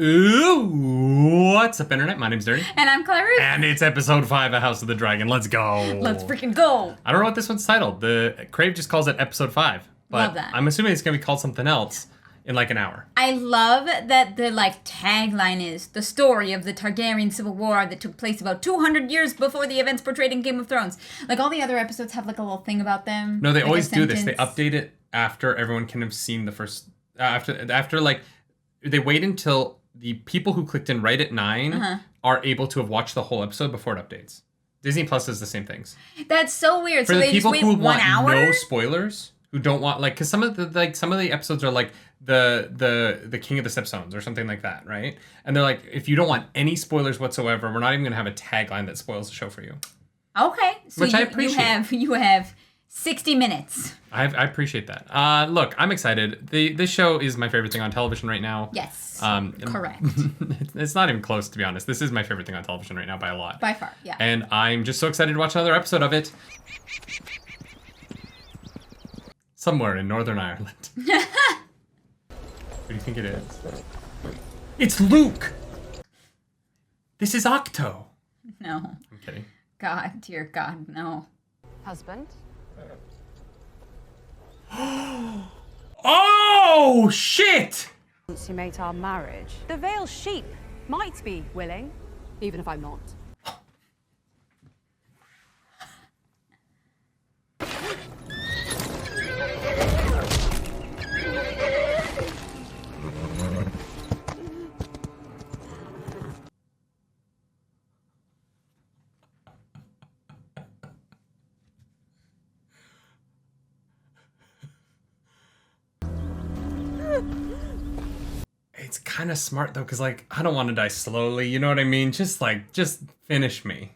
Ooh, what's up, Internet? My name's Dirty. And I'm Claire. And it's episode 5 of House of the Dragon. Let's go. Let's freaking go. I don't know what this one's titled. The Crave just calls it episode 5. But Love that. I'm assuming it's going to be called something else in like an hour. I love that the tagline is the story of the Targaryen Civil War that took place about 200 years before the events portrayed in Game of Thrones. Like all the other episodes have like a little thing about them. No, they like always do this. They update it after everyone can have seen the first... After like... They wait until the people who clicked in right at 9 are able to have watched the whole episode before it updates. Disney Plus does the same things. That's so weird. For so the they people just wait who 1 want hour? no spoilers, who don't want because some of the episodes are like the King of the Stepstones or something like that, right? And they're like, if you don't want any spoilers whatsoever, we're not even gonna have a tagline that spoils the show for you. Okay, so Which I appreciate. You have 60 minutes. I appreciate that. Look, I'm excited. This show is my favorite thing on television right now. Yes, Correct. correct. It's not even close, to be honest. This is my favorite thing on television right now by a lot. By far, yeah. And I'm just so excited to watch another episode of it. Somewhere in Northern Ireland. What do you think it is? It's Luke! This is Otto. No. I'm kidding. God, dear God, no. Husband? Oh, shit! Consummate our marriage. The Vale sheep might be willing, even if I'm not. It's kind of smart, though, because, like, I don't want to die slowly, you know what I mean? Just finish me.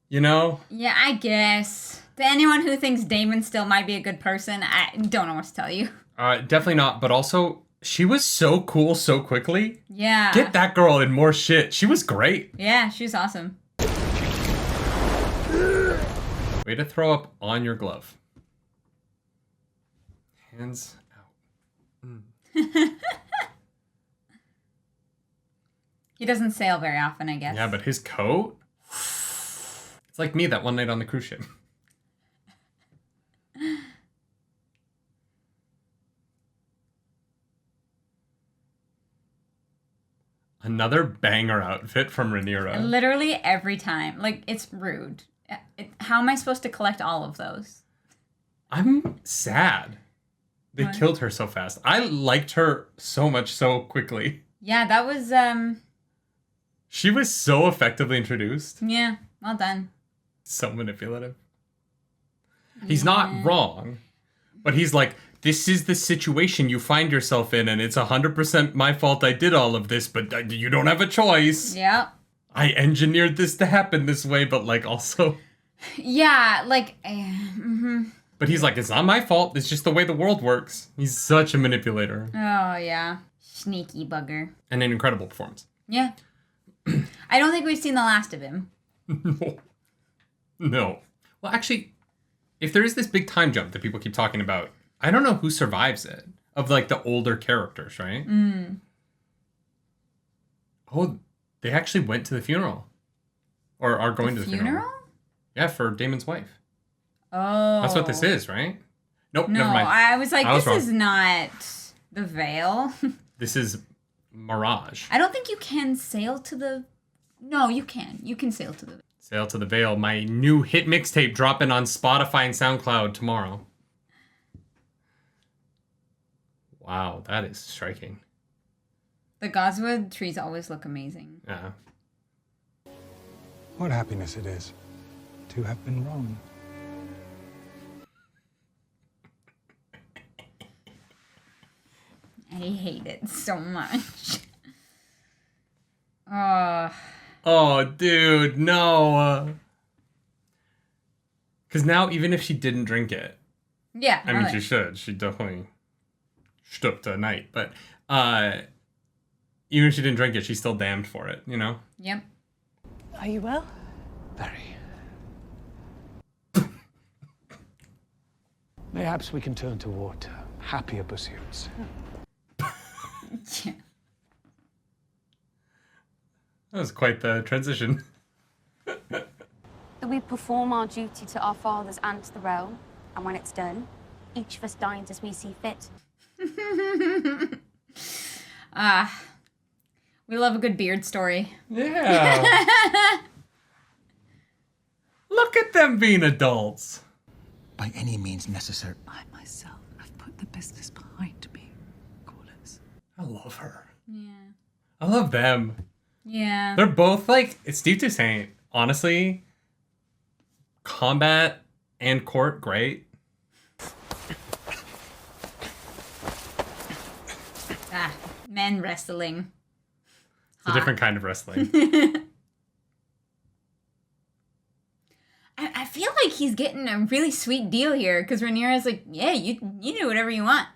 You know? Yeah, I guess. To anyone who thinks Daemon still might be a good person, I don't know what to tell you. Definitely not, but also, she was so cool so quickly. Yeah. Get that girl in more shit. She was great. Yeah, she's awesome. Way to throw up on your glove. Hands out. He doesn't sail very often, I guess. Yeah, but his coat? It's like me that one night on the cruise ship. Another banger outfit from Rhaenyra. Literally every time. Like, it's rude. How am I supposed to collect all of those? I'm sad. They What? killed her so fast. I liked her so much so quickly. Yeah, that was, She was so effectively introduced. yeah, well done. So manipulative. He's not wrong, but he's like, this is the situation you find yourself in, and it's 100% my fault I did all of this, but you don't have a choice. Yeah. I engineered this to happen this way, but like also... Yeah, like, But he's like, it's not my fault, it's just the way the world works. He's such a manipulator. Oh, yeah. Sneaky bugger. And an incredible performance. Yeah. I don't think we've seen the last of him. No. Well, actually, if there is this big time jump that people keep talking about, I don't know who survives it. Of, like, the older characters, right? Oh, they actually went to the funeral. Or are going to the funeral. Yeah, for Daemon's wife. Oh. That's what this is, right? Nope, No, never mind. I was like, was this wrong. is not the Vale. This is Mirage. I don't think you can sail to the... No, you can. You can sail to the... Sail to the Veil, my new hit mixtape dropping on Spotify and SoundCloud tomorrow. Wow, that is striking. The Goswood trees always look amazing. Yeah. What happiness it is to have been wrong. I hate it so much. Oh, dude, no. Because now, even if she didn't drink it, Yeah. I mean, really. she should. She definitely stooped a night. But even if she didn't drink it, she's still damned for it, you know? Yep. Are you well? Very. Perhaps we can turn toward happier pursuits. Yeah. That was quite the transition. That we perform our duty to our fathers and to the realm, and when it's done, each of us dines as we see fit. We love a good beard story. Yeah. Look at them being adults. By any means necessary. I myself have put the business behind me, Corliss. I love her. Yeah. I love them. Yeah. They're both like, Steve Toussaint, honestly, combat and court, great. Men wrestling. It's a different kind of wrestling. I feel like he's getting a really sweet deal here because Rhaenyra's like, yeah, you do whatever you want.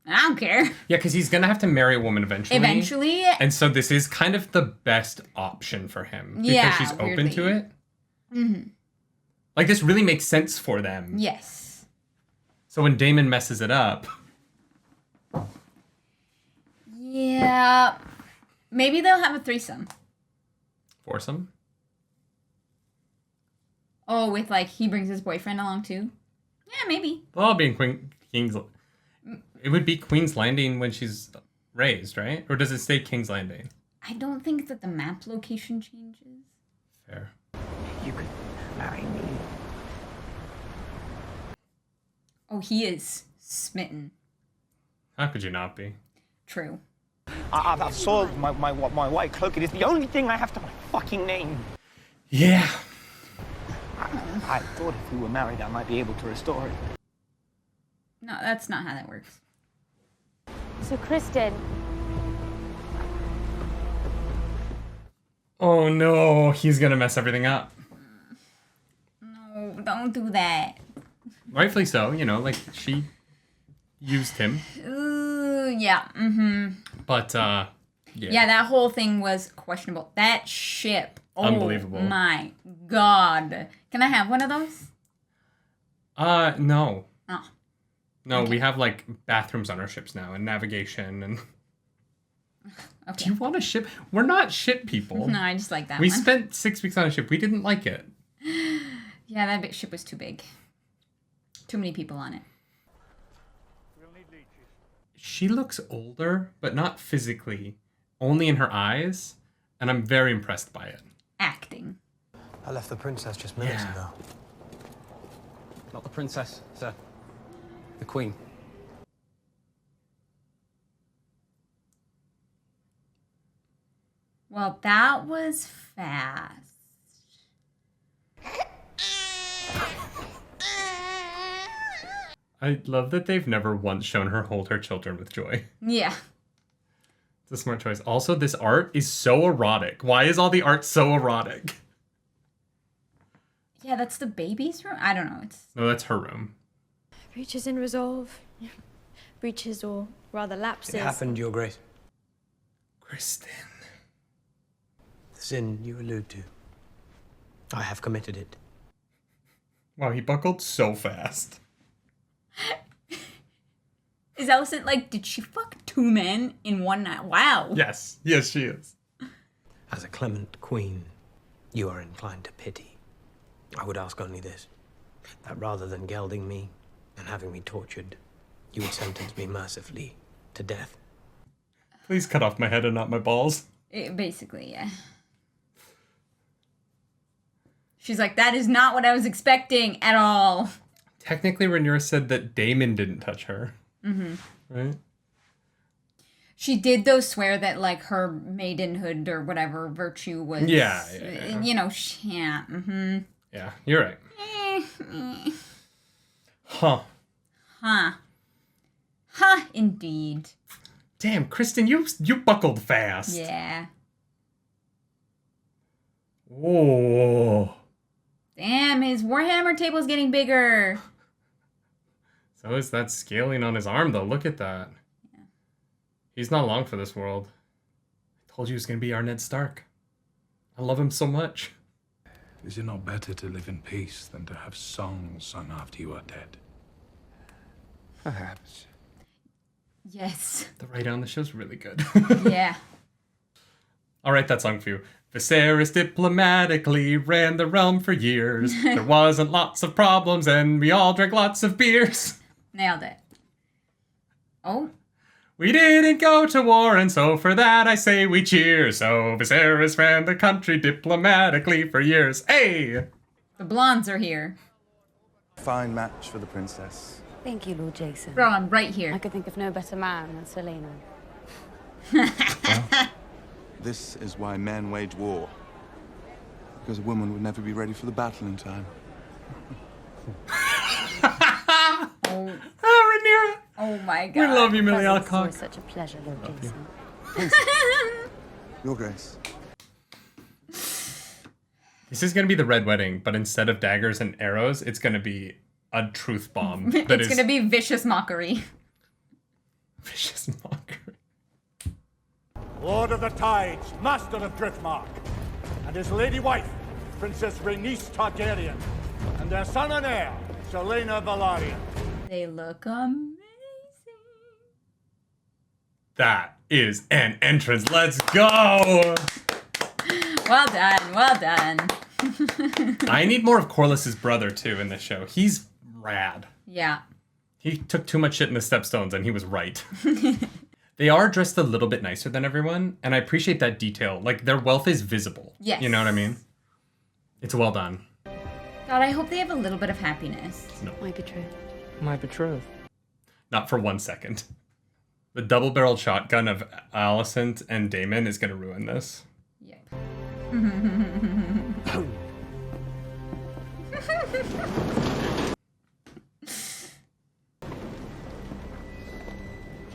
I don't care. Yeah, because he's going to have to marry a woman eventually. Eventually. And so this is kind of the best option for him. Because she's open to it. Mm-hmm. Like, this really makes sense for them. Yes. So when Daemon messes it up... Yeah. Maybe they'll have a threesome. Foursome? Oh, with like, he brings his boyfriend along too? Yeah, maybe. They'll all be in King's... It would be Queen's Landing when she's raised, right? Or does it stay King's Landing? I don't think that the map location changes. Fair. You could marry me. Oh, he is smitten. How could you not be? True. I've soiled my white cloak. It is the only thing I have to my fucking name. Yeah. I thought if we were married, I might be able to restore it. No, that's not how that works. So, Criston, Oh no, he's gonna mess everything up. No, don't do that. Rightfully so, you know, like, she used him. Ooh, yeah, mm-hmm. But, yeah. Yeah, that whole thing was questionable. That ship. Oh, Unbelievable. My God. Can I have one of those? No. Oh. No, Okay. we have, like, bathrooms on our ships now, and navigation, and... Okay. Do you want a ship? We're not ship people. No, I just like that We one. spent 6 weeks on a ship. We didn't like it. Yeah, that big ship was too big. Too many people on it. She looks older, but not physically. Only in her eyes, and I'm very impressed by it. Acting. I left the princess just minutes Yeah. ago. Not the princess, sir. The queen. Well, that was fast. I love that they've never once shown her hold her children with joy. Yeah. It's a smart choice. Also, this art is so erotic. Why is all the art so erotic? Yeah, that's the baby's room? I don't know. It's No, that's her room. Breaches in resolve. Breaches, or rather lapses. It happened, Your Grace. Criston. The sin you allude to. I have committed it. Wow, he buckled so fast. Is Alicent like, did she fuck 2 men in one night? Wow. Yes. Yes, she is. As a clement queen, you are inclined to pity. I would ask only this, that rather than gelding me and having me tortured, you would sentence me mercifully to death. Please cut off my head and not my balls. Basically, yeah. She's like, that is not what I was expecting at all. Technically, Rhaenyra said that Daemon didn't touch her. Mm-hmm. Right? She did, though, swear that, like, her maidenhood or whatever virtue was... Yeah. You know, yeah. Mm-hmm. Yeah, you're right. Huh. Huh, indeed. Damn, Criston, you buckled fast. Yeah. Oh. Damn, his Warhammer table's getting bigger. So is that scaling on his arm, though. Look at that. Yeah. He's not long for this world. I told you he was going to be our Ned Stark. I love him so much. Is it not better to live in peace than to have songs sung after you are dead? I'll write that song for you. Viserys diplomatically ran the realm for years. There wasn't lots of problems, and we all drank lots of beers. Nailed it. Oh. We didn't go to war, and so for that I say we cheer. So Viserys ran the country diplomatically for years. Hey! The blondes are here. Fine match for the princess. Thank you, Lord Jason. Bro, I'm right here. I could think of no better man than Selena. Well, this is why men wage war. Because a woman would never be ready for the battle in time. Rhaenyra. Oh my god. We love you, Millie It's Alcock. always such a pleasure, Lord Jason. Your Grace. This is going to be the Red Wedding, but instead of daggers and arrows, it's going to be a truth bomb. It's going to be vicious mockery. Vicious mockery. Lord of the Tides, Master of Driftmark, and his lady wife, Princess Rhaenys Targaryen, and their son and heir, Selena Velaryon. They look amazing. That is an entrance. Let's go! Well done, well done. I need more of Corlys's brother, too, in this show. He's rad. Yeah. He took too much shit in the Stepstones, and he was right. They are dressed a little bit nicer than everyone, and I appreciate that detail. Like, their wealth is visible. Yes. You know what I mean? It's well done. God, I hope they have a little bit of happiness. No. My betrothed. My betrothed. Not for 1 second. The double-barreled shotgun of Alicent and Daemon is going to ruin this. Yep.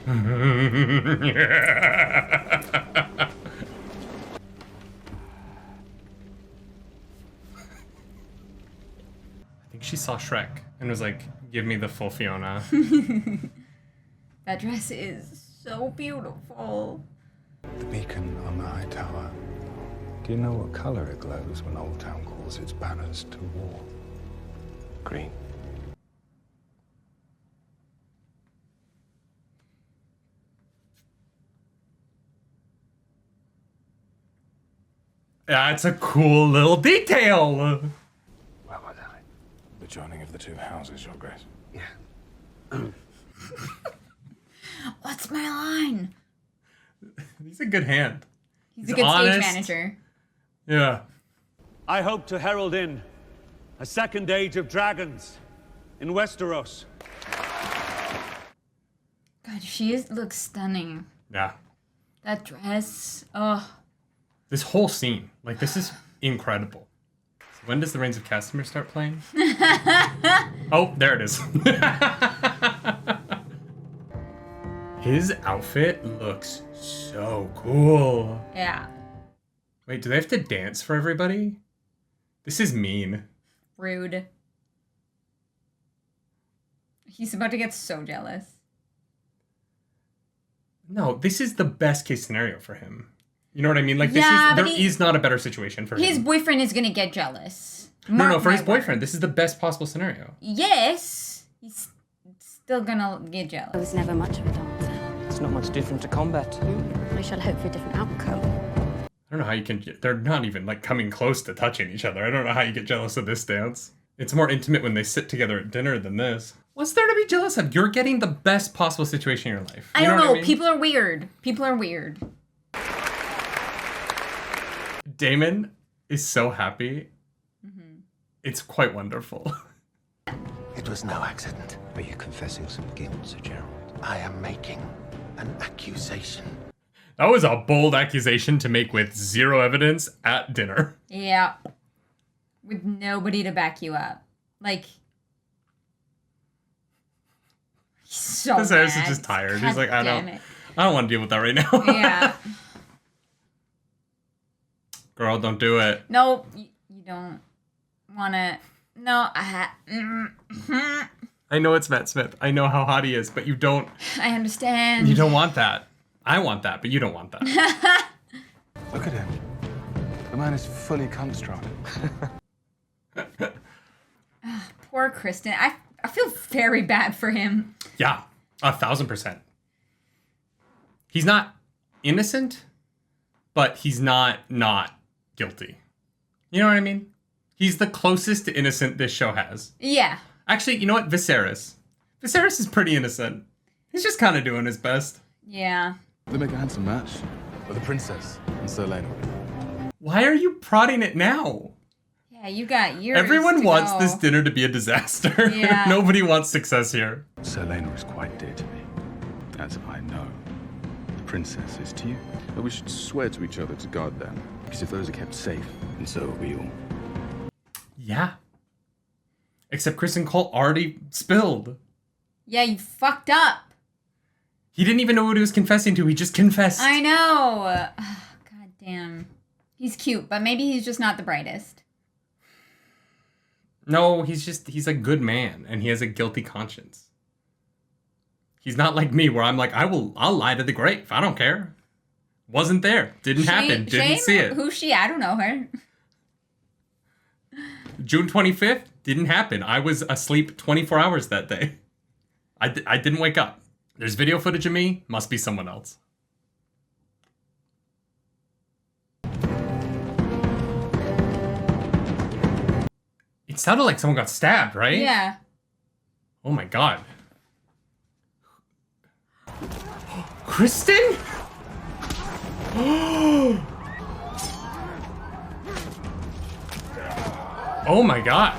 I think she saw Shrek and was like, give me the full Fiona. That dress is so beautiful. The beacon on the high tower. Do you know what color it glows when Old Town calls its banners to war? Green. That's a cool little detail. Well, was I? The joining of the two houses, Your Grace. Yeah. What's my line? He's a good hand. He's a good honest. stage manager. Yeah. I hope to herald in a second age of dragons in Westeros. God, looks stunning. Yeah. That dress. Oh. This whole scene, like, this is incredible. So when does the Reigns of Castamere start playing? Oh, there it is. His outfit looks so cool. Yeah. Wait, do they have to dance for everybody? This is mean. Rude. He's about to get so jealous. No, this is the best case scenario for him. You know what I mean? Like, Yeah, there but is not a better situation for His him. boyfriend is gonna get jealous. No, for Mark his my word. boyfriend, this is the best possible scenario. Yes. He's still gonna get jealous. I was never much of a dancer. It's not much different to combat. I shall hope for a different outcome. I don't know how you can... They're not even, like, coming close to touching each other. I don't know how you get jealous of this dance. It's more intimate when they sit together at dinner than this. What's there to be jealous of? You're getting the best possible situation in your life. I You don't know. what I mean? People are weird. People are weird. Daemon is so happy. Mm-hmm. It's quite wonderful. It was no accident. Are you confessing some guilt, Sir Gerald? I am making an accusation. That was a bold accusation to make with zero evidence at dinner. Yeah. With nobody to back you up. Like, he's so Viserys mad. is just tired. God He's like, I damn don't it. want to deal with that right now. Yeah. Girl, don't do it. No, you don't want to. No, I know it's Matt Smith. I know how hot he is, but you don't. I understand. You don't want that. I want that, but you don't want that. Look at him. The man is fully construct. Poor Criston. I feel very bad for him. Yeah, 1,000%. He's not innocent, but he's not guilty. You know what I mean? He's the closest to innocent this show has. Yeah. Actually, you know what? Viserys is pretty innocent. He's just kind of doing his best. Yeah. They make a handsome match. With the princess and Sir Lena. Why are you prodding it now? Yeah, you got years. Everyone to wants go. this dinner to be a disaster. Yeah. Nobody wants success here. Sir Lena is quite dear to me. As I know. The princess is to you. But we should swear to each other to guard them. Because if those are kept safe, and so are we all. Yeah. Except Criston Cole already spilled. Yeah, you fucked up. He didn't even know what he was confessing to. He just confessed. I know. God damn. He's cute, but maybe he's just not the brightest. No, he's a good man, and he has a guilty conscience. He's not like me, where I'm like, I'll lie to the grave. I don't care. Wasn't there. Didn't happen. Didn't see it. Who's she? I don't know her. June 25th, didn't happen. I was asleep 24 hours that day. I didn't wake up. There's video footage of me. Must be someone else. It sounded like someone got stabbed, right? Yeah. Oh my god. Criston? Oh my god.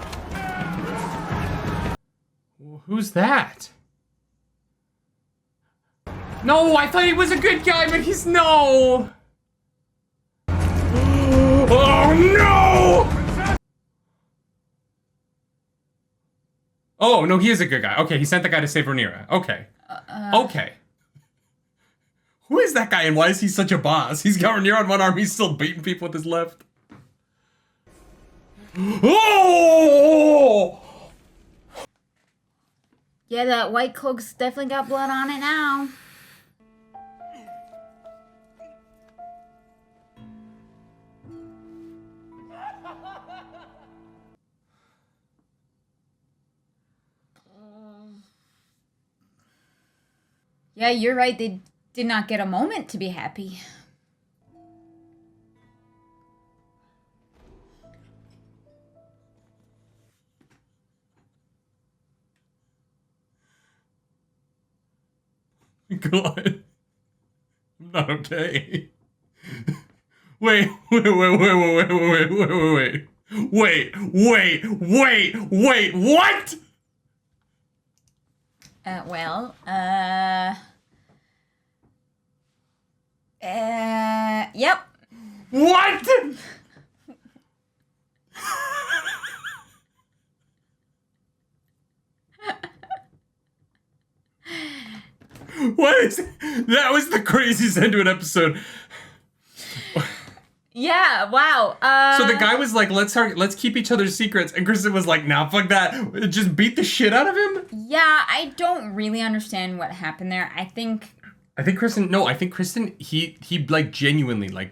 Who's that? No, I thought he was a good guy, but he's no. Oh no! Oh, no, he is a good guy. Okay, he sent the guy to save Rhaenyra. Okay. Okay. Who is that guy and why is he such a boss? He's got Rhaenyra on one arm, he's still beating people with his left. Oh! Yeah, that white cloak's definitely got blood on it now. Yeah, you're right. They did not get a moment to be happy. God. I'm not okay. Wait, what? Yep. What? What is that? Was the craziest end to an episode. Yeah, wow. So the guy was like, let's keep each other's secrets. And Criston was like, nah, fuck that. Just beat the shit out of him? Yeah, I don't really understand what happened there. I think Criston, he like genuinely like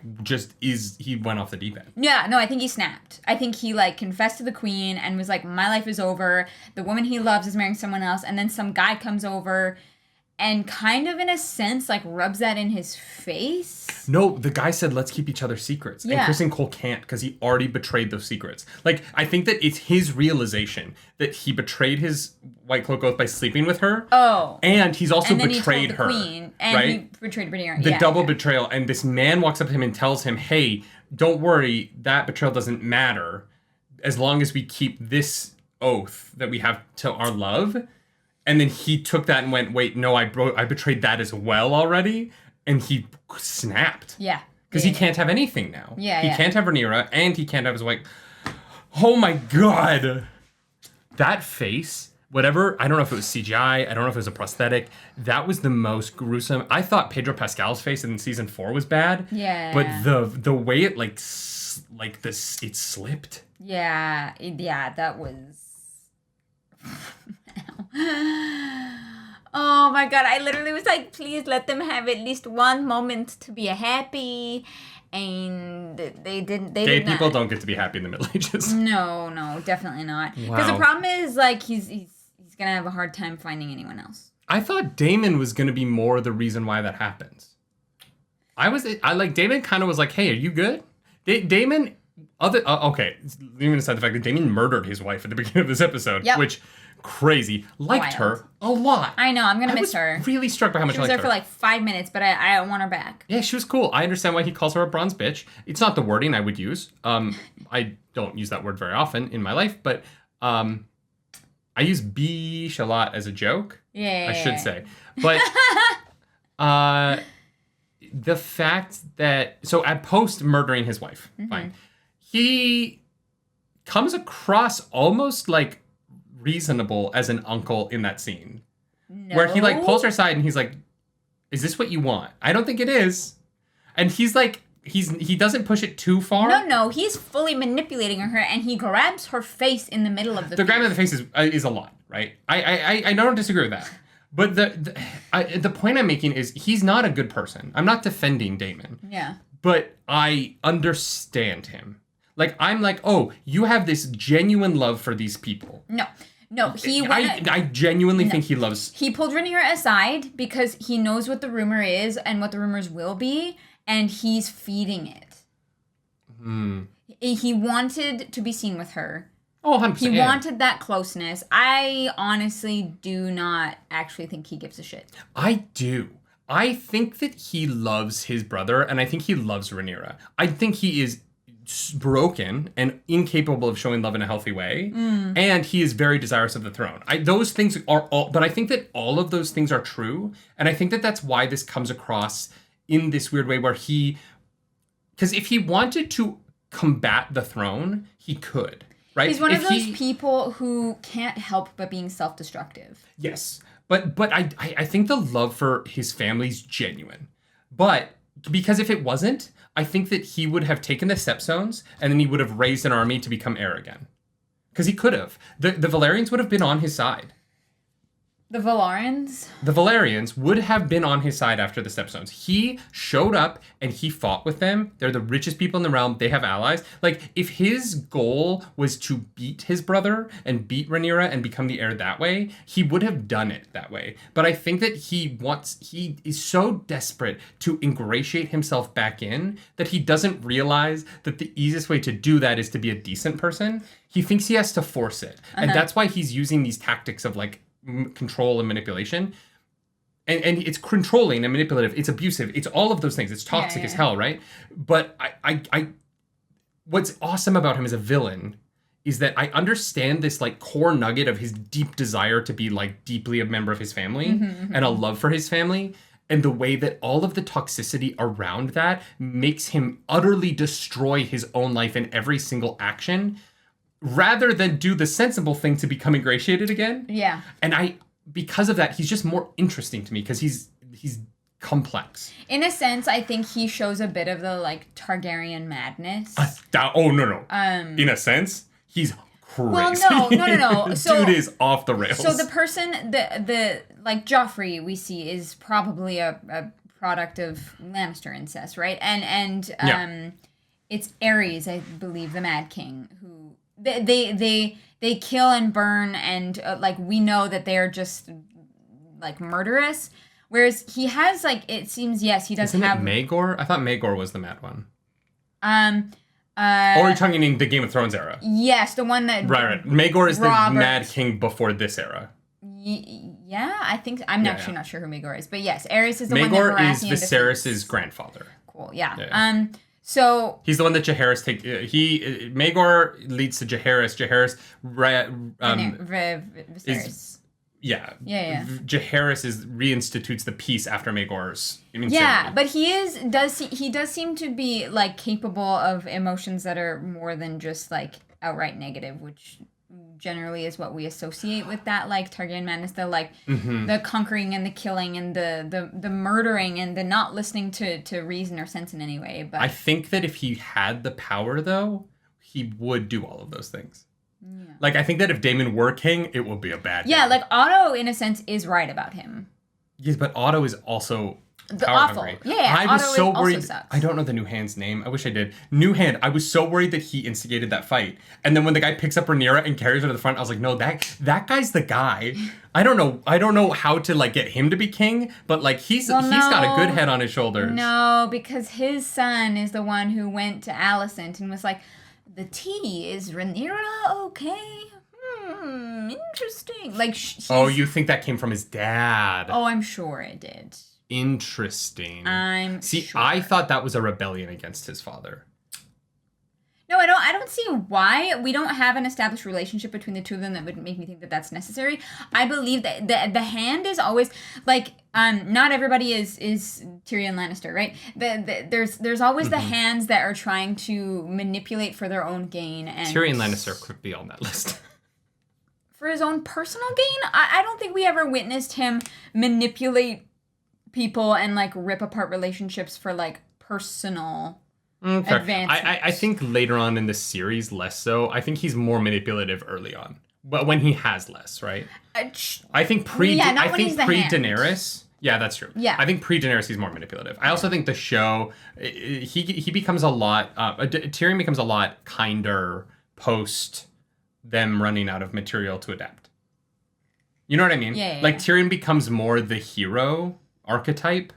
he went off the deep end. Yeah, no, I think he snapped. I think he like confessed to the queen and was like, my life is over. The woman he loves is marrying someone else. And then some guy comes over and kind of in a sense like rubs that in his face. No, the guy said, let's keep each other's secrets. Yeah. And Criston Cole can't because he already betrayed those secrets. Like, I think that it's his realization that he betrayed his White Cloak oath by sleeping with her. Oh. And he's also and then betrayed he told the her. Queen, and right? he betrayed Rhaenyra. The Yeah, double yeah. betrayal. And this man walks up to him and tells him, hey, don't worry, that betrayal doesn't matter as long as we keep this oath that we have to our love. And then he took that and went, wait, no, I betrayed that as well already. And he snapped. Yeah. Because he can't have anything now. Yeah, He can't have Rhaenyra, and he can't have his wife. Oh my god. That face, whatever, I don't know if it was CGI, I don't know if it was a prosthetic. That was the most gruesome. I thought Pedro Pascal's face in season 4 was bad. Yeah. But the way it it slipped. Yeah, that was... Oh my god, I literally was like, please let them have at least one moment to be happy. And they didn't. Gay people don't get to be happy in the Middle Ages. No, definitely not. Because Wow. the problem is, like, he's gonna have a hard time finding anyone else. I thought Daemon was going to be more the reason why that happens. I like Daemon kind of was like, hey, are you good? Daemon, okay, even aside the fact that Daemon murdered his wife at the beginning of this episode, which crazy. Liked her a lot. I know, I'm gonna miss her. Really struck by how much she was I liked there for like 5 minutes, but I want her back. Yeah, she was cool. I understand why he calls her a bronze bitch. It's not the wording I would use. I don't use that word very often in my life, but I use bish a lot as a joke. Yeah. I should say. But the fact that at post murdering his wife, fine. He comes across almost like reasonable as an uncle in that scene. No. Where he like pulls her aside and he's like, is this what you want? I don't think it is. And he's like, he doesn't push it too far. No, he's fully manipulating her and he grabs her face in the middle of the The grabbing of the face is a lot, right? I don't disagree with that. But the point I'm making is he's not a good person. I'm not defending Daemon. Yeah. But I understand him. Like, I'm like, oh, you have this genuine love for these people. No, I genuinely think he loves... He pulled Rhaenyra aside because he knows what the rumor is and what the rumors will be, and he's feeding it. He wanted to be seen with her. Oh, 100%. He wanted that closeness. I honestly do not actually think he gives a shit. I do. I think that he loves his brother, and I think he loves Rhaenyra. I think he is broken and incapable of showing love in a healthy way, and he is very desirous of the throne. Those things are all, but I think that all of those things are true, and I think that that's why this comes across in this weird way where because if he wanted to combat the throne, he could, right? He's one of those people who can't help but being self-destructive. Yes, but I think the love for his family is genuine, but because if it wasn't, I think that he would have taken the Stepstones and then he would have raised an army to become heir again. Because he could have. The Velaryons would have been on his side. The Velaryons? The Velaryons would have been on his side after the Stepstones. He showed up and he fought with them. They're the richest people in the realm. They have allies. Like, if his goal was to beat his brother and beat Rhaenyra and become the heir that way, he would have done it that way. But I think that he is so desperate to ingratiate himself back in that he doesn't realize that the easiest way to do that is to be a decent person. He thinks he has to force it. And that's why he's using these tactics of like, control and manipulation, and it's controlling and manipulative, it's abusive, it's all of those things, it's toxic as hell, right? But I what's awesome about him as a villain is that I understand this like core nugget of his deep desire to be like deeply a member of his family and a love for his family, and the way that all of the toxicity around that makes him utterly destroy his own life in every single action, rather than do the sensible thing to become ingratiated again. Yeah. And because of that, he's just more interesting to me because he's complex. In a sense, I think he shows a bit of the like Targaryen madness. No. In a sense, he's crazy. Well, no. So, dude is off the rails. So the person, the like Joffrey we see is probably a product of Lannister incest, right? And it's Aerys, I believe, the Mad King, who they kill and burn, and like we know that they are just like murderous. Whereas he has like, it seems, yes, he does Isn't have. Isn't it Maegor? I thought Maegor was the mad one. Or are you talking in the Game of Thrones era? Yes, the one that. Right. Maegor is the Mad King before this era. Yeah, I think I'm actually not sure who Maegor is, but yes, Aerys is the one that Maegor is Viserys' grandfather. Cool. Yeah. So he's the one that Jaehaerys Maegor leads to Jaehaerys. Viserys. Yeah. Jaehaerys reinstitutes the peace after Maegor's insanity. Yeah, but he does seem to be like capable of emotions that are more than just like outright negative, which generally is what we associate with that like Targaryen madness, the like the conquering and the killing and the murdering and the not listening to reason or sense in any way. But I think that if he had the power though, he would do all of those things. Yeah. Like I think that if Daemon were king, it would be a bad like Otto in a sense is right about him. Yes, but Otto is also The awful. hungry. Yeah, I was Otto so also worried. sucks. I don't know the new hand's name. I wish I did. New hand. I was so worried that he instigated that fight. And then when the guy picks up Rhaenyra and carries her to the front, I was like, no, that guy's the guy. I don't know how to like get him to be king, but like he's got a good head on his shoulders. No, because his son is the one who went to Alicent and was like, the tea, is Rhaenyra okay? Interesting. Like, oh, you think that came from his dad? Oh, I'm sure it did. Interesting. Sure. I thought that was a rebellion against his father. No, I don't see why. We don't have an established relationship between the two of them that would make me think that that's necessary. I believe that the hand is always like not everybody is Tyrion Lannister, right? There's always the hands that are trying to manipulate for their own gain. And Tyrion Lannister could be on that list. For his own personal gain? I don't think we ever witnessed him manipulate people and like rip apart relationships for like personal advancement. I think later on in the series less so. I think he's more manipulative early on, but when he has less, right? I think pre-Daenerys. Yeah, that's true. Yeah, I think pre-Daenerys he's more manipulative. I also think the show he becomes a lot. Tyrion becomes a lot kinder post them running out of material to adapt. You know what I mean? Yeah. Like Tyrion becomes more the hero archetype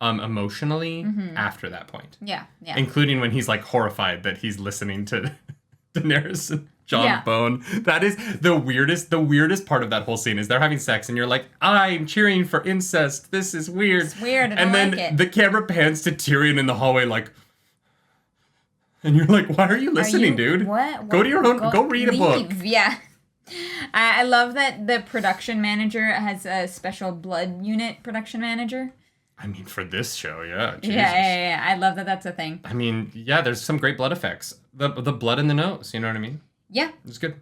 emotionally after that point. Yeah. Including when he's like horrified that he's listening to Daenerys and Jon Bone. That is the weirdest part of that whole scene is they're having sex and you're like, I'm cheering for incest. This is weird. It's weird. And then the camera pans to Tyrion in the hallway like, and you're like, why are you listening, dude? What? Go to your own, go read a book. Yeah. I love that the production manager has a special blood unit production manager. I mean, for this show, yeah. Jesus. Yeah. I love that that's a thing. I mean, yeah, there's some great blood effects. The blood in the nose, you know what I mean? Yeah. It's good.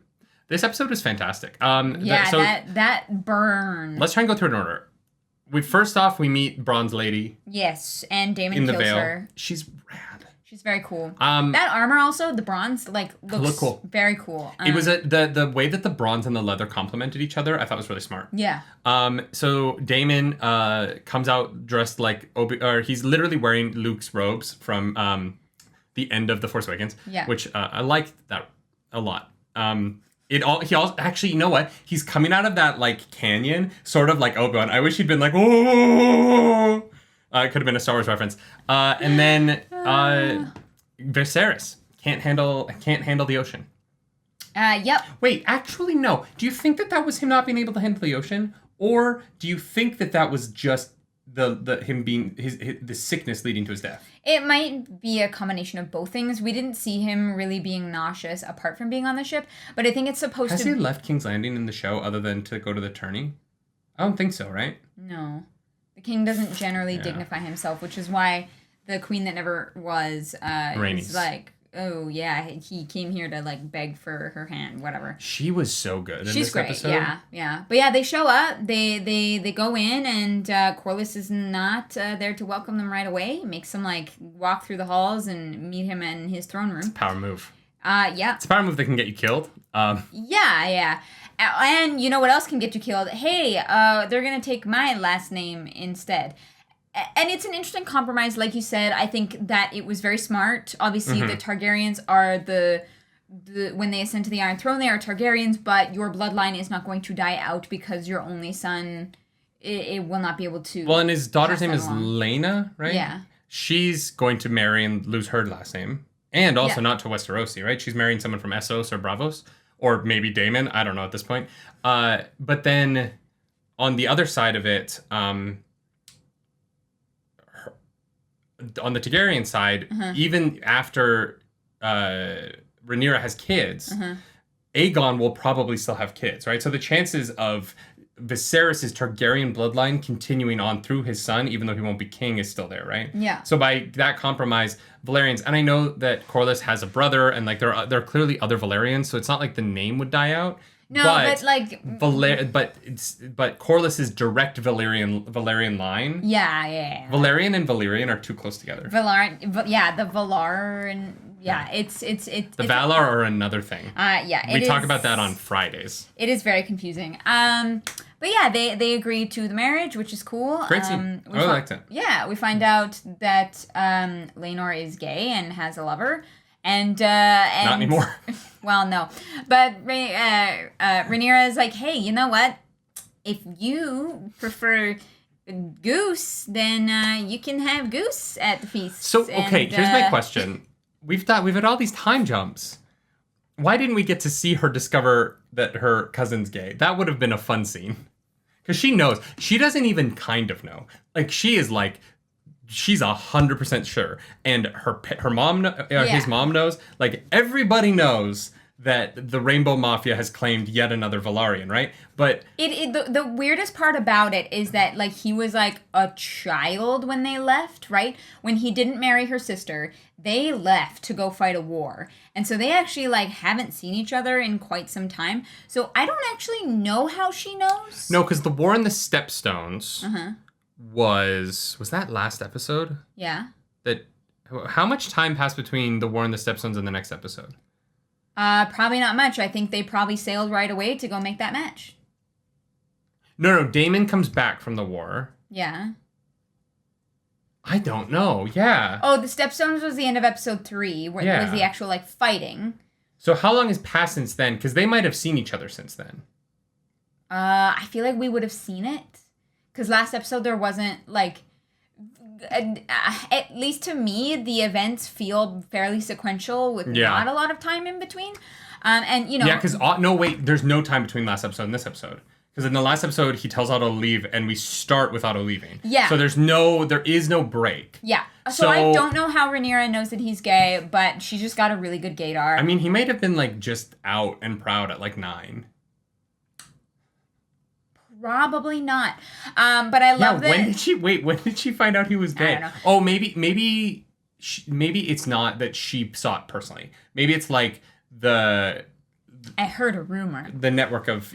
This episode is fantastic. That burn. Let's try and go through it in order. First off, we meet Bronze Lady. Yes, and Daemon in the kills Vale. her. She's rad. She's very cool. That armor also, the bronze, like looks cool. Very cool. It was the way that the bronze and the leather complemented each other. I thought was really smart. Yeah. So Daemon comes out dressed like he's literally wearing Luke's robes from the end of The Force Awakens. Yeah. Which I liked that a lot. He also actually, you know what? He's coming out of that like canyon, sort of like Obi-Wan. I wish he'd been like, oh. It could have been a Star Wars reference. And then Viserys can't handle the ocean. Yep. Wait, actually, no. Do you think that was him not being able to handle the ocean, or do you think that was just the him being the sickness leading to his death? It might be a combination of both things. We didn't see him really being nauseous apart from being on the ship, but I think it's supposed Has to. he left King's Landing in the show other than to go to the tourney? I don't think so, right? No. The king doesn't generally dignify himself, which is why the queen that never was is like, oh yeah, he came here to like beg for her hand, whatever. She was so good. She's great, episode. Yeah. But yeah, they show up, they go in, and Corlys is not there to welcome them right away. Makes them like walk through the halls and meet him in his throne room. It's a power move. Yeah. It's a power move that can get you killed. Yeah. And you know what else can get you killed? Hey, they're going to take my last name instead. And it's an interesting compromise, like you said. I think that it was very smart. Obviously, the Targaryens are the when they ascend to the Iron Throne, they are Targaryens, but your bloodline is not going to die out because your only son, it will not be able to. Well, and his daughter's name is Lena, right? Yeah. She's going to marry and lose her last name. And also not to Westerosi, right? She's marrying someone from Essos or Braavos. Or maybe Daemon. I don't know at this point. But then on the other side of it, on the Targaryen side, even after Rhaenyra has kids, Aegon will probably still have kids, right? So the chances of Viserys' Targaryen bloodline continuing on through his son, even though he won't be king, is still there, right? Yeah. So by that compromise, Velaryons, and I know that Corlys has a brother, and like there are clearly other Velaryons, so it's not like the name would die out. No, but like but Corlys's direct Velaryon line. Yeah. Velaryon and Valyrian are too close together. The Valar and it's the Valar are another thing. We talk about that on Fridays. It is very confusing. But But yeah, they agree to the marriage, which is cool. Great scene. I really liked it. Yeah, we find out that Laenor is gay and has a lover. And not anymore. Well, no. But Rhaenyra is like, hey, you know what? If you prefer goose, then you can have goose at the feast. So, okay, here's my question. We've had all these time jumps. Why didn't we get to see her discover that her cousin's gay? That would have been a fun scene. Because she knows. She doesn't even kind of know. Like, she is like, she's 100% sure. And her mom, his mom knows. Like, everybody knows that the Rainbow Mafia has claimed yet another Velaryon, right? But the weirdest part about it is that, like, he was like a child when they left, right? When he didn't marry her sister, they left to go fight a war. And so they actually, like, haven't seen each other in quite some time. So I don't actually know how she knows. No, because the War in the Stepstones was that last episode? Yeah. How much time passed between the War in the Stepstones and the next episode? Probably not much. I think they probably sailed right away to go make that match. No, Daemon comes back from the war. Yeah. I don't know. Yeah. Oh, the Stepstones was the end of episode 3, where it was the actual, like, fighting. So how long has passed since then? Because they might have seen each other since then. I feel like we would have seen it. Because last episode there wasn't, like... at least to me, the events feel fairly sequential with not a lot of time in between. And, you know... Yeah, because... No, wait. There's no time between last episode and this episode. Because in the last episode, he tells Otto to leave, and we start with Otto leaving. Yeah. So there is no break. Yeah. So I don't know how Rhaenyra knows that he's gay, but she just got a really good gaydar. I mean, he might have been, like, just out and proud at, like, 9. Probably not. But I love that... When did she find out he was gay? I don't know. Oh, maybe it's not that she saw it personally. Maybe it's, like, I heard a rumor. The network of,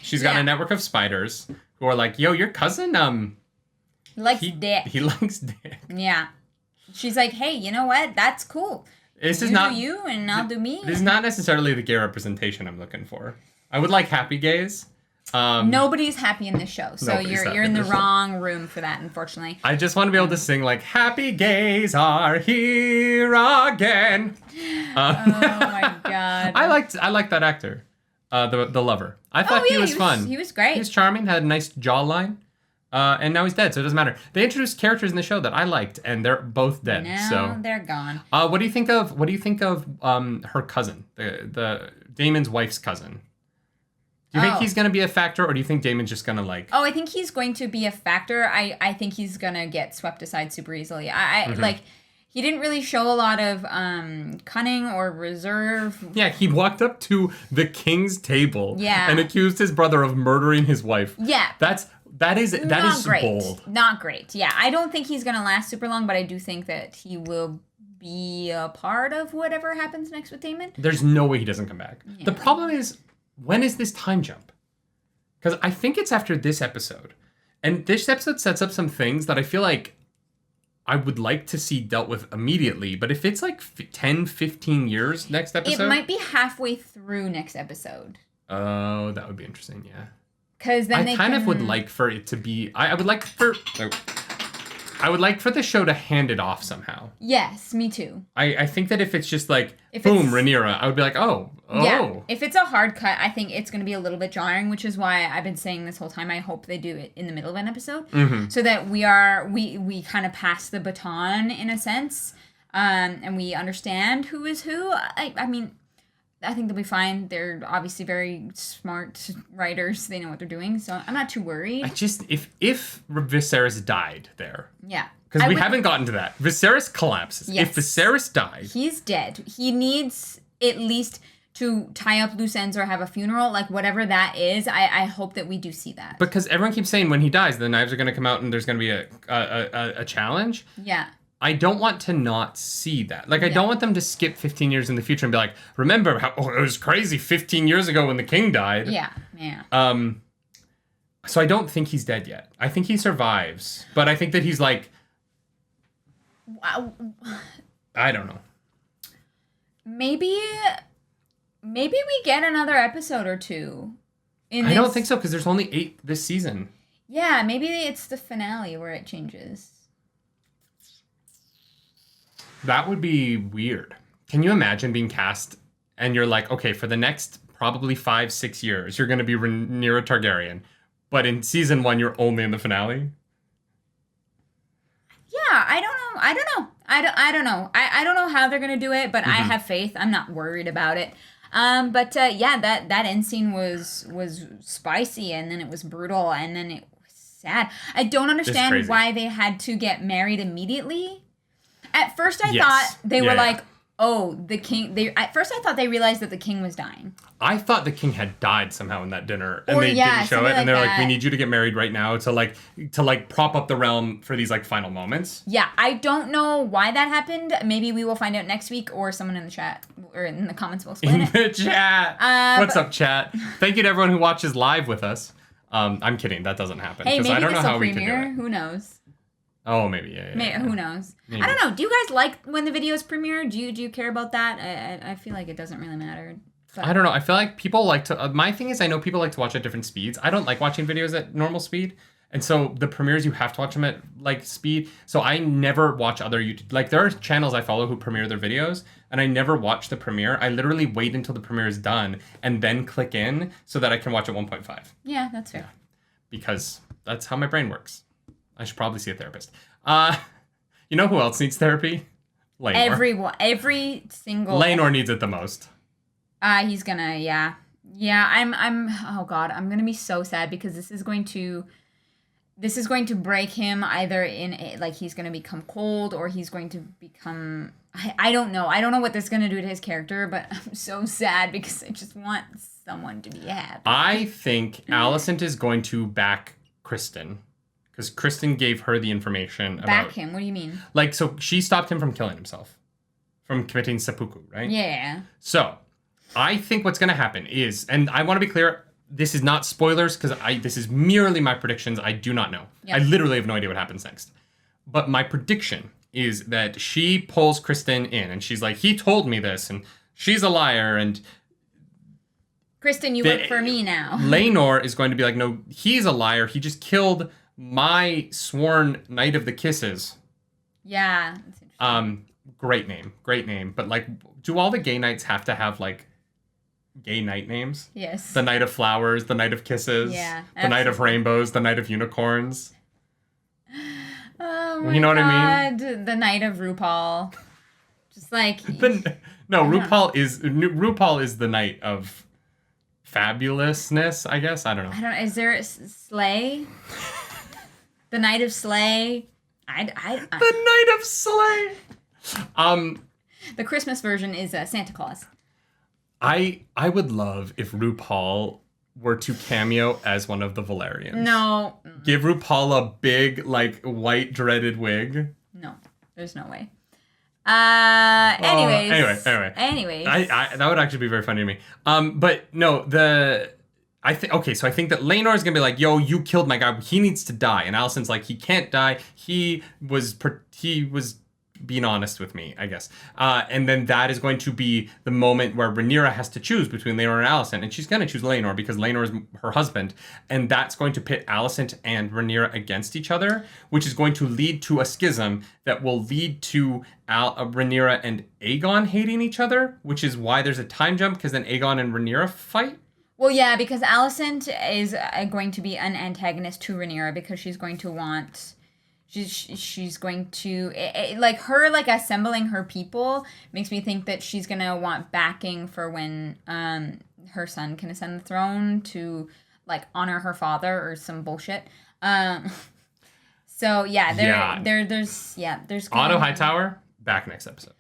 she's got a network of spiders who are like, yo, your cousin, he likes dick. He likes dick. Yeah. She's like, hey, you know what? That's cool. This you is not do you and I'll do me. This is not necessarily the gay representation I'm looking for. I would like happy gays. Nobody's happy in this show, so you're in the wrong room for that, unfortunately. I just want to be able to sing like happy gays are here again. Oh my god! I liked that actor, the lover. I thought he was fun. He was great. He was charming. Had a nice jawline. And now he's dead, so it doesn't matter. They introduced characters in the show that I liked, and they're both dead. Now they're gone. What do you think of her cousin, the Daemon's wife's cousin? Do you think he's going to be a factor, or do you think Daemon's just going to like... Oh, I think he's going to be a factor. I think he's going to get swept aside super easily. Like, he didn't really show a lot of cunning or reserve. Yeah, he walked up to the king's table and accused his brother of murdering his wife. Yeah. That is great. Bold. Not great. Yeah, I don't think he's going to last super long, but I do think that he will be a part of whatever happens next with Daemon. There's no way he doesn't come back. Yeah. The problem is... when is this time jump? Because I think it's after this episode. And this episode sets up some things that I feel like I would like to see dealt with immediately. But if it's like 10, 15 years next episode... it might be halfway through next episode. Oh, that would be interesting, yeah. Because then I kind of would like for it to be... I would like for... I would like for the show to hand it off somehow. Yes, me too. I think that if it's just like, boom, Rhaenyra, I would be like, oh. Yeah, if it's a hard cut, I think it's going to be a little bit jarring, which is why I've been saying this whole time, I hope they do it in the middle of an episode. Mm-hmm. So that we kind of pass the baton, in a sense, and we understand who is who. I mean... I think they'll be fine. They're obviously very smart writers. They know what they're doing, so I'm not too worried. I just, if Viserys died there. Yeah. Because we haven't gotten to that. Viserys collapses. Yes. If Viserys died. He's dead. He needs at least to tie up loose ends or have a funeral, like whatever that is. I hope that we do see that. Because everyone keeps saying when he dies, the knives are going to come out and there's going to be a challenge. Yeah. I don't want to not see that. Like, I don't want them to skip 15 years in the future and be like, remember how it was crazy 15 years ago when the king died. Yeah, yeah. So I don't think he's dead yet. I think he survives. But I think that he's like... I don't know. Maybe we get another episode or two I don't think so, because there's only 8 this season. Yeah, maybe it's the finale where it changes. That would be weird. Can you imagine being cast and you're like, okay, for the next probably 5-6 years, you're going to be Rhaenyra Targaryen, but in season 1, you're only in the finale? Yeah, I don't know. I don't know. I don't know how they're going to do it, but I have faith. I'm not worried about it. But yeah, that end scene was spicy, and then it was brutal, and then it was sad. I don't understand why they had to get married immediately. At first, I thought they were like, oh, the king. At first, I thought they realized that the king was dying. I thought the king had died somehow in that dinner, and they didn't show it. And they're like, we need you to get married right now to prop up the realm for these like final moments. Yeah, I don't know why that happened. Maybe we will find out next week, or someone in the chat or in the comments will explain it. In the chat. What's up, chat? Thank you to everyone who watches live with us. I'm kidding. That doesn't happen. Hey, maybe I don't know this will how premiere. We could do it. Who knows? Oh, maybe, yeah. Who knows? Maybe. I don't know. Do you guys like when the videos premiere? Do you care about that? I feel like it doesn't really matter. But. I don't know. I feel like people like to... my thing is I know people like to watch at different speeds. I don't like watching videos at normal speed. And so the premieres, you have to watch them at like speed. So I never watch other YouTube... Like there are channels I follow who premiere their videos, and I never watch the premiere. I literally wait until the premiere is done and then click in so that I can watch at 1.5. Yeah, that's fair. Because that's how my brain works. I should probably see a therapist. You know who else needs therapy? Laenor. Every single... Laenor needs it the most. He's gonna, yeah. I'm, oh God, I'm gonna be so sad because this is going to break him either in, like, he's gonna become cold or he's going to become, I don't know. I don't know what this is gonna do to his character, but I'm so sad because I just want someone to be happy. I think Alicent is going to back Criston. Because Criston gave her the information about... Back him? What do you mean? Like, so she stopped him from killing himself. From committing seppuku, right? Yeah. So, I think what's going to happen is... And I want to be clear, this is not spoilers, because this is merely my predictions. I do not know. Yep. I literally have no idea what happens next. But my prediction is that she pulls Criston in, and she's like, he told me this, and she's a liar, and... Criston, you work for me now. Laenor is going to be like, no, he's a liar. He just killed... my sworn Knight of the Kisses. Yeah. Great name. But like, do all the gay knights have to have like gay knight names? Yes. The Knight of Flowers, the Knight of Kisses, the Knight of Rainbows, the Knight of Unicorns. Oh my you know what I mean? The Knight of RuPaul. Just like RuPaul is the Knight of fabulousness, I guess. I don't know. Is there Slay? The Knight of Slay. The Knight of Slay. The Christmas version is Santa Claus. I would love if RuPaul were to cameo as one of the Velaryons. No. Give RuPaul a big, like, white dreaded wig. No, there's no way. Anyways. Anyways. I that would actually be very funny to me. But no, I think that Laenor is gonna be like, yo, you killed my guy. He needs to die. And Alicent's like, he can't die. He was being honest with me, I guess. And then that is going to be the moment where Rhaenyra has to choose between Laenor and Alicent. And she's going to choose Laenor because Laenor is her husband. And that's going to pit Alicent and Rhaenyra against each other, which is going to lead to a schism that will lead to Rhaenyra and Aegon hating each other, which is why there's a time jump, because then Aegon and Rhaenyra fight. Well, yeah, because Alicent is going to be an antagonist to Rhaenyra because she's going to want... She's going to... like, her, like, assembling her people makes me think that she's going to want backing for when her son can ascend the throne to, like, honor her father or some bullshit. So, yeah, there's... Otto Hightower, back next episode.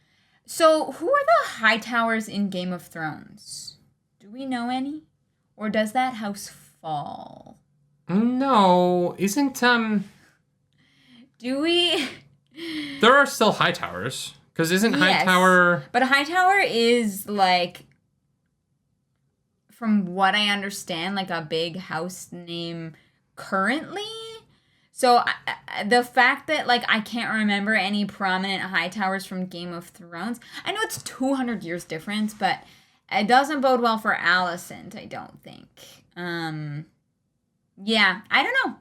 So, who are the Hightowers in Game of Thrones? Do we know any? Or does that house fall? No, isn't, Do we? There are still Hightowers. Because isn't Hightower... But a Hightower is, like, from what I understand, like a big house name currently. So the fact that, like, I can't remember any prominent Hightowers from Game of Thrones. I know it's 200 years difference, but It doesn't bode well for Alicent, I don't think. Yeah, I don't know.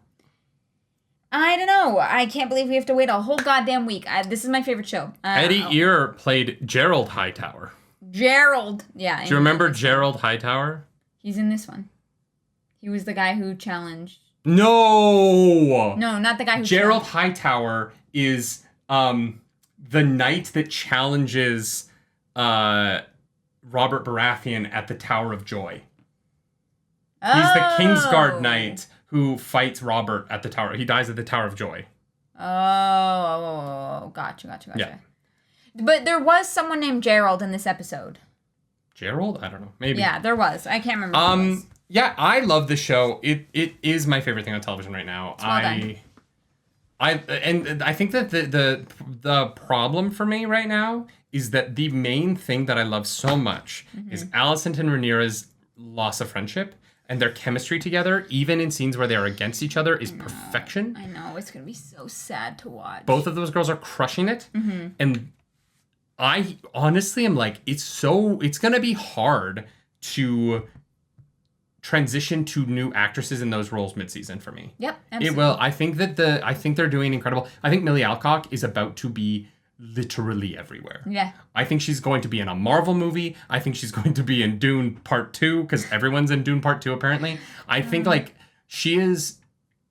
I can't believe we have to wait a whole goddamn week. This is my favorite show. Eddie Ear played Gerald Hightower. Gerald. Yeah. Do you remember Gerald Hightower? He's in this one. He was the guy who challenged. No, not the guy who. Gerald Hightower is the knight that challenges Robert Baratheon at the Tower of Joy. He's the Kingsguard knight who fights Robert at the Tower. He dies at the Tower of Joy. Oh, gotcha. Yeah. But there was someone named Gerald in this episode. Gerald? I don't know. Maybe. Yeah, there was. I can't remember. Who it was. Yeah, I love the show. It is my favorite thing on television right now. Well done. I think that the problem for me right now is that the main thing that I love so much is Alicent and Rhaenyra's loss of friendship, and their chemistry together, even in scenes where they are against each other, is perfection. I know, it's gonna be so sad to watch. Both of those girls are crushing it, and I honestly am like, it's gonna be hard to transition to new actresses in those roles mid-season for me. Yep, absolutely. It will. I think they're doing incredible. I think Millie Alcock is about to be literally everywhere. Yeah. I think she's going to be in a Marvel movie. I think she's going to be in Dune Part 2 because everyone's in Dune Part 2 apparently. I think like she is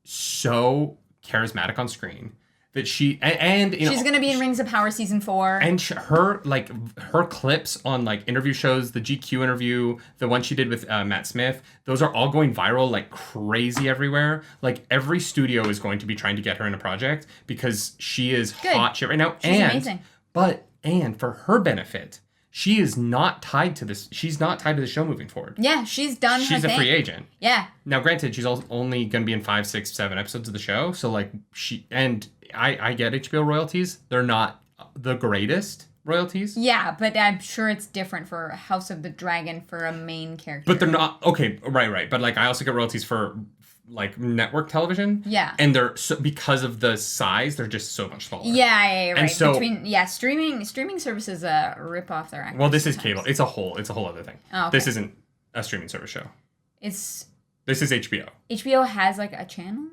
so charismatic on screen that she's going to be in Rings of Power season 4. And her clips on like interview shows, the GQ interview, the one she did with Matt Smith, those are all going viral like crazy everywhere. Like every studio is going to be trying to get her in a project because she is hot shit right now. She's amazing. And for her benefit, she is not tied to this. She's not tied to the show moving forward. Yeah, she's done her thing. She's a free agent. Yeah. Now, granted, she's only going to be in 5, 6, 7 episodes of the show. So like I get HBO royalties. They're not the greatest royalties. Yeah, but I'm sure it's different for House of the Dragon for a main character. But they're not okay. Right. But like I also get royalties for like network television. Yeah. And they're because of the size, they're just so much smaller. Yeah, right. And so, streaming services rip off their actors. Well, this is cable. It's a whole other thing. Oh, okay. This isn't a streaming service show. This is HBO. HBO has like a channel?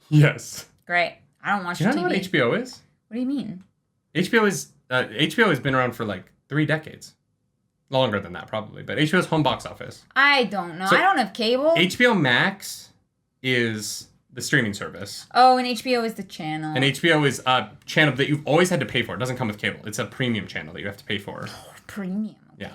Yes. Great. I don't watch TV. Do you TV. know what HBO is? What do you mean? HBO has been around for like 3 decades. Longer than that, probably. But HBO's home box office. I don't know. So I don't have cable. HBO Max is the streaming service. Oh, and HBO is the channel. And HBO is a channel that you've always had to pay for. It doesn't come with cable. It's a premium channel that you have to pay for. Premium. Yeah.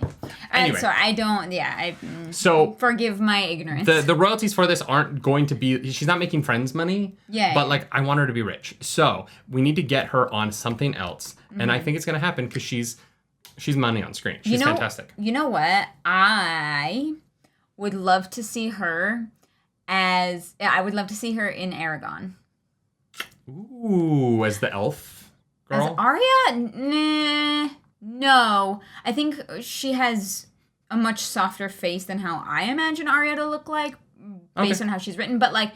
Anyway. So I don't. Yeah. So forgive my ignorance. The royalties for this aren't going to be. She's not making Friends money. Yeah. But like, I want her to be rich. So we need to get her on something else, and I think it's gonna happen because she's money on screen. She's fantastic. You know what? I would love to see her I would love to see her in Aragon. Ooh, as the elf girl? As Arya? Nah. No. I think she has a much softer face than how I imagine Arya to look like based on how she's written. But like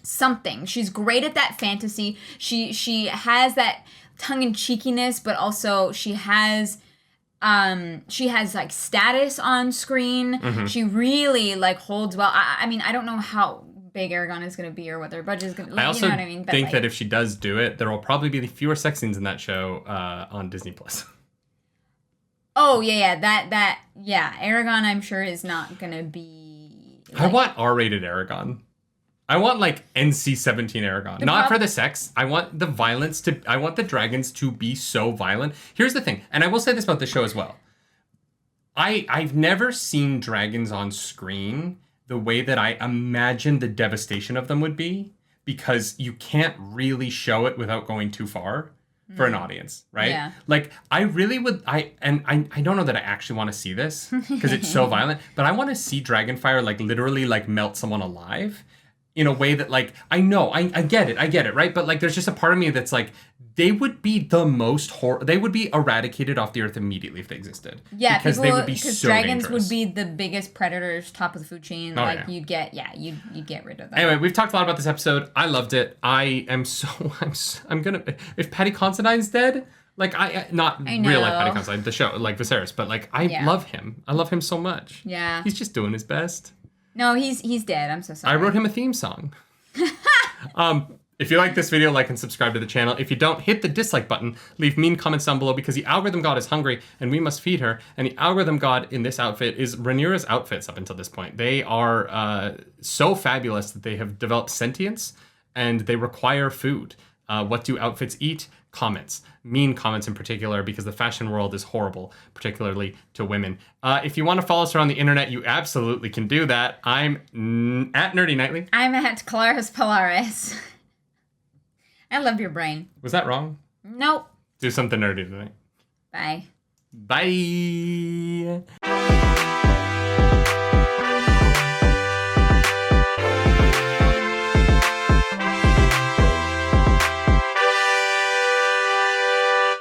something. She's great at that fantasy. She has that tongue-in-cheekiness, but also she has like status on screen. Mm-hmm. She really like holds well. I mean, I don't know how big Aragon is going to be or what their budget is going to be. I also you know what I mean? But think like, that if she does do it, there will probably be fewer sex scenes in that show on Disney+. Oh, yeah. Aragon, I'm sure, is not going to be... Like, I want R-rated Aragon. I want, like, NC-17 Aragon. Not for the sex. I want the violence I want the dragons to be so violent. Here's the thing, and I will say this about the show as well. I've never seen dragons on screen the way that I imagine the devastation of them would be, because you can't really show it without going too far for an audience, right? Yeah. Like, I really would, I don't know that I actually want to see this, because it's so violent, but I want to see Dragonfire, like, literally, like, melt someone alive in a way that, like, I know, I get it, right? But, like, there's just a part of me that's, like, they would be the most they would be eradicated off the earth immediately if they existed. Yeah, because they would be so dragons dangerous. would be the biggest predators, top of the food chain. Oh, like, yeah. you'd get rid of them. Anyway, we've talked a lot about this episode. I loved it. I'm gonna, if Paddy Considine's dead, Like, not I real life know. fighting council, like the show, like Viserys, but like, I Yeah. love him. I love him so much. Yeah. He's just doing his best. No, he's dead. I'm so sorry. I wrote him a theme song. If you like this video, like and subscribe to the channel. If you don't, hit the dislike button. Leave mean comments down below because the algorithm god is hungry and we must feed her. And the algorithm god in this outfit is Rhaenyra's outfits up until this point. They are so fabulous that they have developed sentience and they require food. What do outfits eat? Comments. Mean comments in particular, because the fashion world is horrible, particularly to women. If you want to follow us around the internet, you absolutely can do that. I'm at Nerdy Nightly. I'm at Claris Polaris. I love your brain. Was that wrong? Nope. Do something nerdy tonight. Bye. Bye.